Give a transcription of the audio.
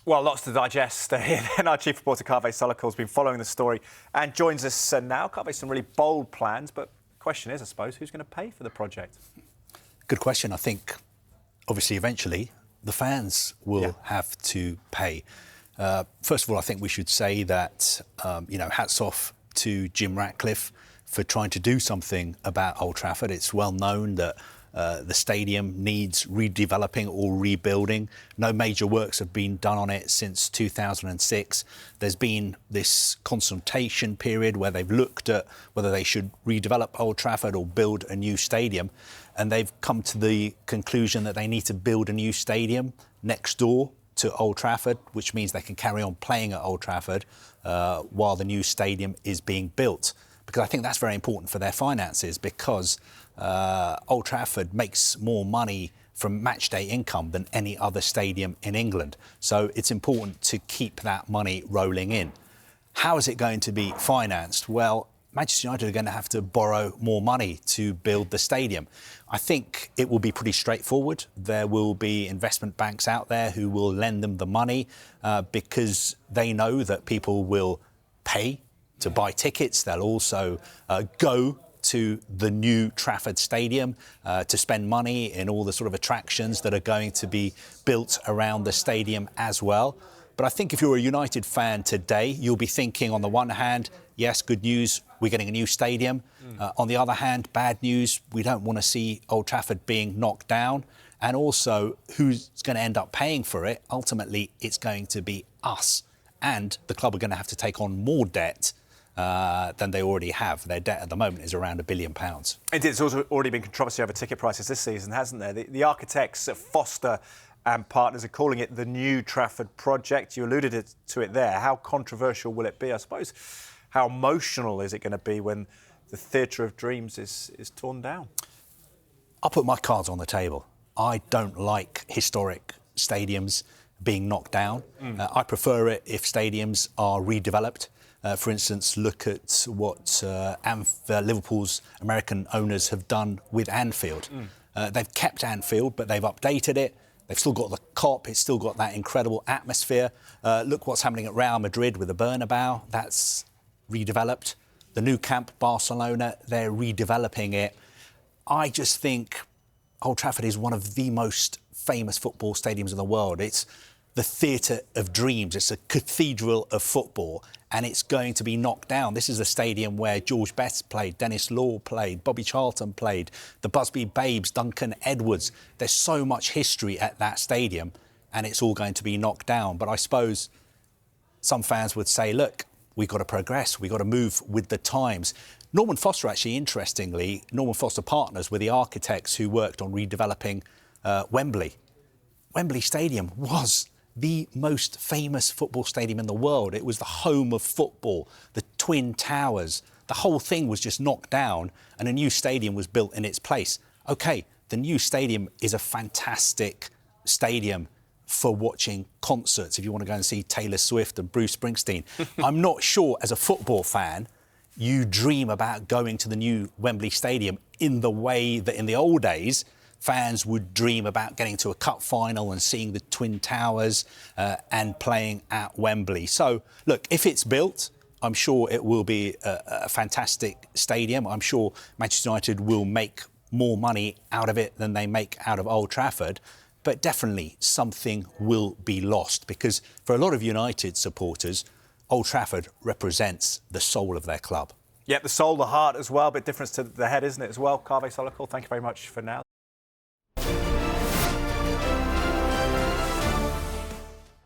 Well, lots to digest here. Then our chief reporter, Kaveh Solhekol, has been following the story and joins us now. Kaveh, some really bold plans, but the question is, I suppose, who's going to pay for the project? Good question. I think, obviously, eventually, the fans will have to pay. First of all, I think we should say that, hats off to Jim Ratcliffe for trying to do something about Old Trafford. It's well known that the stadium needs redeveloping or rebuilding. No major works have been done on it since 2006. There's been this consultation period where they've looked at whether they should redevelop Old Trafford or build a new stadium. And they've come to the conclusion that they need to build a new stadium next door to Old Trafford, which means they can carry on playing at Old Trafford while the new stadium is being built. Because I think that's very important for their finances, because Old Trafford makes more money from match day income than any other stadium in England. So it's important to keep that money rolling in. How is it going to be financed? Well, Manchester United are going to have to borrow more money to build the stadium. I think it will be pretty straightforward. There will be investment banks out there who will lend them the money because they know that people will pay to buy tickets. They'll also go to the new Trafford Stadium to spend money in all the sort of attractions that are going to be built around the stadium as well. But I think if you're a United fan today, you'll be thinking, on the one hand, yes, good news, we're getting a new stadium. On the other hand, bad news, we don't want to see Old Trafford being knocked down. And also, who's going to end up paying for it? Ultimately, it's going to be us. And the club are going to have to take on more debt than they already have. Their debt at the moment is around £1 billion. Indeed, there's also already been controversy over ticket prices this season, hasn't there? The architects at Foster and Partners are calling it the new Trafford project. You alluded to it there. How controversial will it be? I suppose, how emotional is it going to be when the Theatre of Dreams is torn down? I'll put my cards on the table. I don't like historic stadiums being knocked down. I prefer it if stadiums are redeveloped. For instance, look at what Liverpool's American owners have done with Anfield. They've kept Anfield, but they've updated it. They've still got the Kop. It's still got that incredible atmosphere. Look what's happening at Real Madrid with the Bernabeu. That's redeveloped. The Nou Camp, Barcelona, they're redeveloping it. I just think Old Trafford is one of the most famous football stadiums in the world. It's the Theatre of Dreams. It's a cathedral of football, and it's going to be knocked down. This is a stadium where George Best played, Dennis Law played, Bobby Charlton played, the Busby Babes, Duncan Edwards. There's so much history at that stadium, and it's all going to be knocked down. But I suppose some fans would say, look, we've got to progress, we've got to move with the times. Norman Foster, actually, interestingly, Norman Foster Partners were the architects who worked on redeveloping Wembley. Wembley Stadium was the most famous football stadium in the world. It was the home of football, the Twin Towers. The whole thing was just knocked down and a new stadium was built in its place. OK, the new stadium is a fantastic stadium for watching concerts, if you want to go and see Taylor Swift and Bruce Springsteen. I'm not sure, as a football fan, you dream about going to the new Wembley Stadium in the way that in the old days fans would dream about getting to a cup final and seeing the Twin Towers and playing at Wembley. So, look, if it's built, I'm sure it will be a fantastic stadium. I'm sure Manchester United will make more money out of it than they make out of Old Trafford. But definitely something will be lost, because for a lot of United supporters, Old Trafford represents the soul of their club. Yep, the soul, the heart as well, but difference to the head, isn't it, as well? Kaveh Solhekol, thank you very much for now.